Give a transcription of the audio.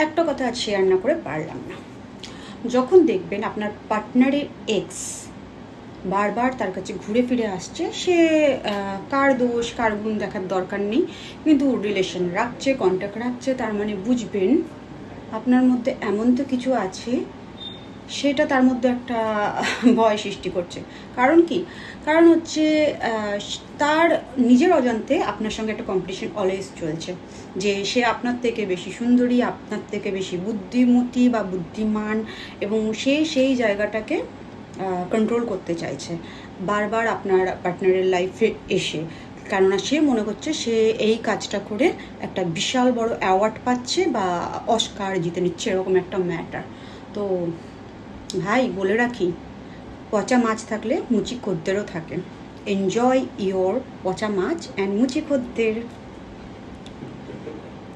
একটা কথা আজ শেয়ার না করে পারলাম না। যখন দেখবেন আপনার পার্টনারের এক্স বারবার তার কাছে ঘুরে ফিরে আসছে, সে কার দোষ কার গুণ দেখার দরকার নেই, কিন্তু রিলেশন রাখছে, কন্ট্যাক্ট রাখছে, তার মানে বুঝবেন আপনার মধ্যে এমন তো কিছু আছে, সেটা তার মধ্যে একটা ভয় সৃষ্টি করছে। কারণ কি? কারণ হচ্ছে তার নিজের অজান্তে আপনার সঙ্গে একটা কম্পিটিশন অলওয়েজ চলছে, যে সে আপনার থেকে বেশি সুন্দরী, আপনার থেকে বেশি বুদ্ধিমতী বা বুদ্ধিমান, এবং সে সেই জায়গাটাকে কন্ট্রোল করতে চাইছে বারবার আপনার পার্টনারের লাইফে এসে। কেননা সে মনে করছে সে এই কাজটা করে একটা বিশাল বড় অ্যাওয়ার্ড পাচ্ছে বা অস্কার জিতে নিচ্ছে, এরকম একটা ম্যাটার। তো ভাই বলে রাখি, পচা মাছ থাকলে মুচি খদ্দেরও থাকে। এনজয় ইয়োর পচা মাছ অ্যান্ড মুচি খদ্দের।